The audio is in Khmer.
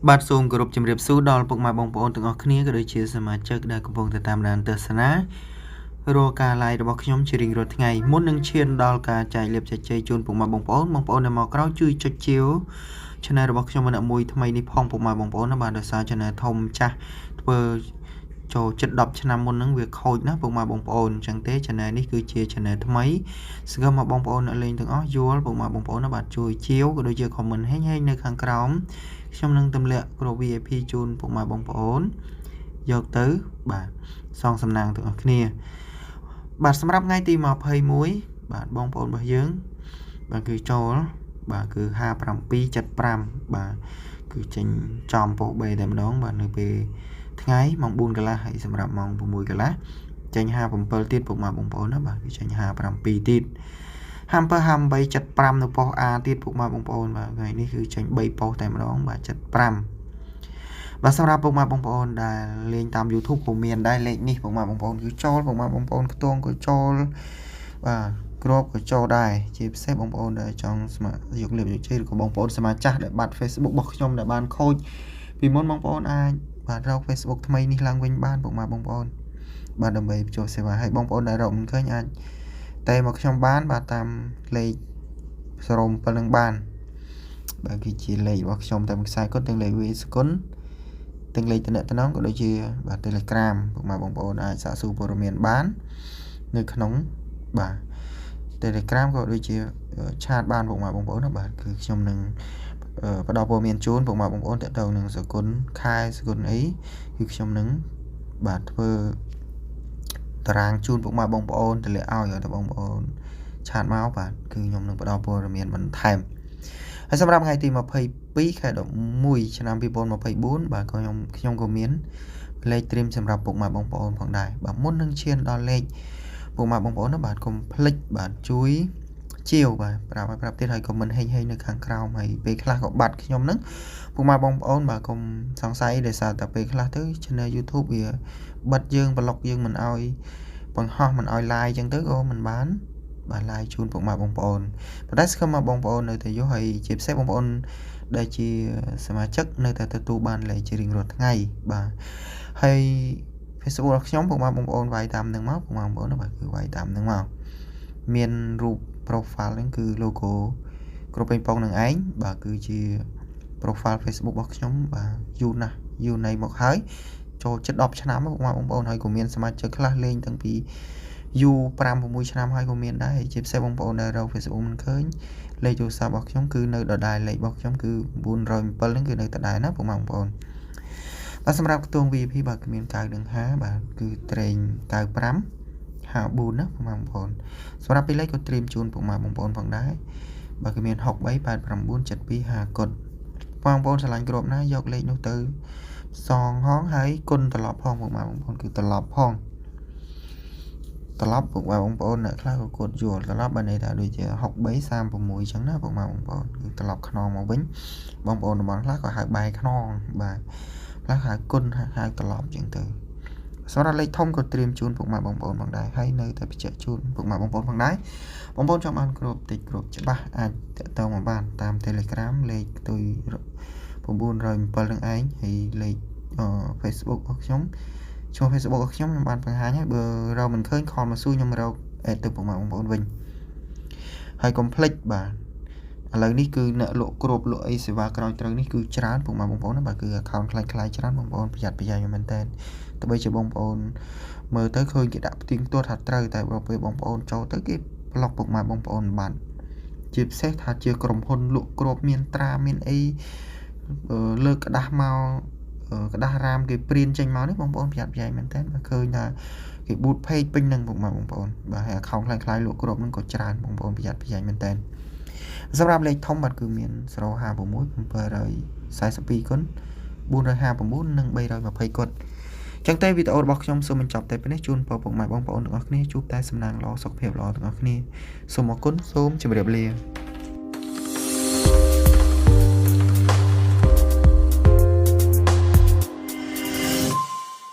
បាទសូមគោរពជំរាបសួរដល់ពុកម៉ែបងប្អូនទាំងអស់គ្នាក៏ដូចជាសមាជិកដែលកំពុងតាមដានទស្សនារាល់ការ live របស់ខ្ញុំជារៀងរាល់ថ្ងៃមុននឹងឈានដល់ការចែកលាភជ័យជូនពុកម៉ែបងប្អូនដែលមកក្រោយជួយចុចជាវ channel របស់ខ្ញុំម្នាក់មួយថ្មីនេះផងពុកម៉ែបងប្អូនណាបាទដោយសារ channel ធំចាស់ធ្វើចូលជិត10ឆ្នាំមុនហ្នឹងវាខូចណាពុកម៉ែបងប្អូនអញ្ចឹងទេ channel នេះគឺជា channel ថ្មីសង្ឃឹមមកបងប្អូនអ្នកលេងទាំងអស់យល់ពុកម៉ែបងប្អូនណាបាទជួយជាវក៏ដូចជា comment ហេងនៅខាងក្រោមខ្ញុំនឹងទម្លាក់គ្រាប់ VIP ជូនពុកម៉ែបងប្អូនយកទៅបាទសងសំណាងទាំងអស់គ្នាបាទសម្រាប់ថ្ងៃទី21បាទបងប្អូនរបស់យើងបាទគឺចូលបាទគឺ5775បាទគឺចេញចំពោះ3តែម្ដងបាទនៅពេលថ្ងៃម៉ោង4កន្លះហើយសម្រាប់ម៉ោង6កន្លះចេញ57ទៀតពុកម៉ែបងប្អូនណាបាទគឺចេញ57ទៀត5775នៅប៉ុស A ទៀតពុកម៉ែបងប្អូនបាទថ្ងៃនេះគឺចេញ3ប៉ុសតែម្ដងបាទ75បាទសម្រាប់ពុកម៉ែបងប្អូនដែលលេងតាម YouTube ក៏មានដែរលេខនេះពុកម៉ែបងប្អូនគឺចូលពុកម៉ែបងប្អូនខ្ទង់ក៏ចូលបាទគ្រាប់ក៏ចូលដែរជាពិសេសបងប្អូនដែលចង់ស្ម័គ្រយកលេខយកជ័យឬក៏បងប្អូនសមាជិកដែលបាត់ Facebook របស់ខ្ញុំដែលបានខូចពីមុនបងប្អូនអាចបាទរក Facebook ថ្មីនេះឡើងវិញបានពុកម៉ែបងប្អូនបាទដើម្បីបញ្ចូលសេវាហើយបងប្អូនដែលរកមិនឃើញអាចតែមកខ្ញុំបានបាទតាមលេខសរុបប៉ុណ្្នឹងបានបាទគឺជាលេខរបស់ខ្ញុំតាមខ្សែកុដទាំងលេខវាសគុណទាំងលេខតំណតំណងក៏ដូចជាបាទ Telegram ពុកម៉ែបងប្អូនអាចសាកសួរព័ត៌មានបាននៅក្នុងបាទ Telegram ក៏ដូចជាឆាតបានពុកម៉ែបងប្អូនណាបាទគឺខ្ញុំនឹងផ្ដល់ព័ត៌មានជូនពុកម៉ែបងប្អូនតទៅនឹងសគុណខែសគុណអីគឺខ្ញុំនឹងបាទធ្វើតារាងជូនពុកម៉ែបងប្អូនតម្លាក់ឲ្យទៅបងប្អូនឆាតមកបាទគឺខ្ញុំនឹងផ្ដល់ព័ត៌មានបន្ថែមហើយសម្រាប់ថ្ងៃទី22ខែ11ឆ្នាំ2024បាទក៏ខ្ញុំក៏មានលេខត្រៀមសម្រាប់ពុកម៉ែបងប្អូនផងដែរបាទមុននឹងឈានដល់លេខពុកម៉ែបងប្អូនណាបាទកុំភ្លេចបាទជួយជាវបាទប្រាប់ទៀតហើយក៏មិនហេងនៅខាងក្រោមហើយពេលខ្លះក៏បាត់ខ្ញុំហ្នឹងពុកម៉ែបងប្អូនបាទកុំសង្ស័យដោយសារតែពេលខ្លះទៅ channel YouTube វាបិទយើងប្លុកយើងមិនអោយបង្ហោះមិនអោយ live អញ្ចឹងទៅក៏មិនបានបាទ live ជូនពុកម៉ែបងប្អូនប៉ុន្តែស្គមមកបងប្អូននៅតែយកហើយជាពិសេសបងប្អូនដែលជាសមាជិកនៅតែទទួលបានលេខជារៀងរាល់ថ្ងៃបាទហើយ Facebook របស់ខ្ញុំពុកម៉ែបងប្អូនវាយតាមនឹងមកពុកម៉ែបងប្អូនបាទគឺវាយតាមនឹងមកមានរូប profile ហ្នឹងគឺ logo គ្រប់ពេញប៉ុងនឹងឯងបាទគឺជា profile Facebook របស់ខ្ញុំបាទយូរណាស់យូរណៃមកហើយចូលជិត10ឆ្នាំពុកម៉ែបងប្អូនហើយក៏មានសមាជិកខ្លះលេងតាំងពីយូរ5 6ឆ្នាំហើយក៏មានដែរជាពិសេសបងប្អូនដែលរក Facebook មិនឃើញលេខទូរស័ព្ទរបស់ខ្ញុំគឺនៅដដែលលេខរបស់ខ្ញុំគឺ907ហ្នឹងគឺនៅដដែលណាពុកម៉ែបងប្អូនបាទសម្រាប់ខ្ទង់ VIP បាទគឺមាន9និង5បាទគឺត្រេង95 54ណាពុកម៉ែបងប្អូនសម្រាប់ពីលេខក៏ត្រៀមជូនពុកម៉ែបងប្អូនផងដែរបាទគឺមាន63 89 72 50កុដបងប្អូនឆ្លាញ់គ្រាប់ណាយកលេខនោះទៅសងហងហើយគុណត្រឡប់ផងពុកម៉ែបងប្អូនគឺត្រឡប់ផងត្រឡប់ពុកម៉ែបងប្អូនអ្នកខ្លះក៏កត់យល់ត្រឡប់បានន័យថាដូចជា63 36អញ្ចឹងណាពុកម៉ែបងប្អូនគឺត្រឡប់ខ្នងមកវិញបងប្អូនតំបន់ខ្លះក៏ហៅបែរខ្នងបាទខ្លះហៅគុណហៅត្រឡប់អញ្ចឹងទៅសម្រាប់លេខធំក៏ត្រៀមជូនពុកម៉ែបងប្អូនផងដែរហើយនៅតែបញ្ជាក់ជូនពុកម៉ែបងប្អូនផងដែរបងប្អូនចង់បានគ្រាប់តិចគ្រាប់ច្បាស់អាចតាក់ទងមកបានតាម Telegram លេខផ្ទុយ907នឹងឯងហើយលេខFacebook របស់ខ្ញុំឈ្មោះ Facebook របស់ខ្ញុំបានបង្ហាញហើយបើរកមិនឃើញខលមកសួរខ្ញុំរកទៅពុកម៉ែបងប្អូនវិញហើយកុំភ្លេចបាទឥឡូវនេះគឺអ្នកលក់គ្រាប់លក់អីសេវាក្រោយត្រូវនេះគឺច្រើនពុកម៉ែបងប្អូនណាបាទគឺ account ខ្លាំងច្រើនបងប្អូនប្រយ័ត្នប្រយែងមែនតើទោះបីជាបងប្អូនមើលទៅឃើញគេដាក់ផ្ទៀងផ្ទាត់ថាត្រូវតែបើពេលបងប្អូនចូលទៅគេប្លុកពុកម៉ែបងប្អូនបាត់ជាពិសេសថាជាក្រុមហ៊ុនលក់គ្រាប់មានត្រាមានអីលើកក្តាស់មកក្តាស់រាមគេព្រៀនចេញមកនេះបងប្អូនប្រយ័ត្នប្រយែងមែនតើបើឃើញថាគេ boot page ពេញនឹងពុកម៉ែបងប្អូនបាទហើយ account ខ្លាំងលក់គ្រាប់ហ្នឹងក៏ច្រើនបងប្អូនប្រយ័ត្នប្រយែងមែនតើសម្រាប់លេខធំបាទគឺមាន056 742គុណ459និង320គុណចឹងតែវីដេអូរបស់ខ្ញុំសូមបញ្ចប់តែប៉ុណ្ណេះជូនពរពុកម៉ែបងប្អូនទាំងអស់គ្នាជួបតែសំណាងល្អសុខភាពល្អទាំងអស់គ្នាសូមអរគុណសូមជម្រាបលា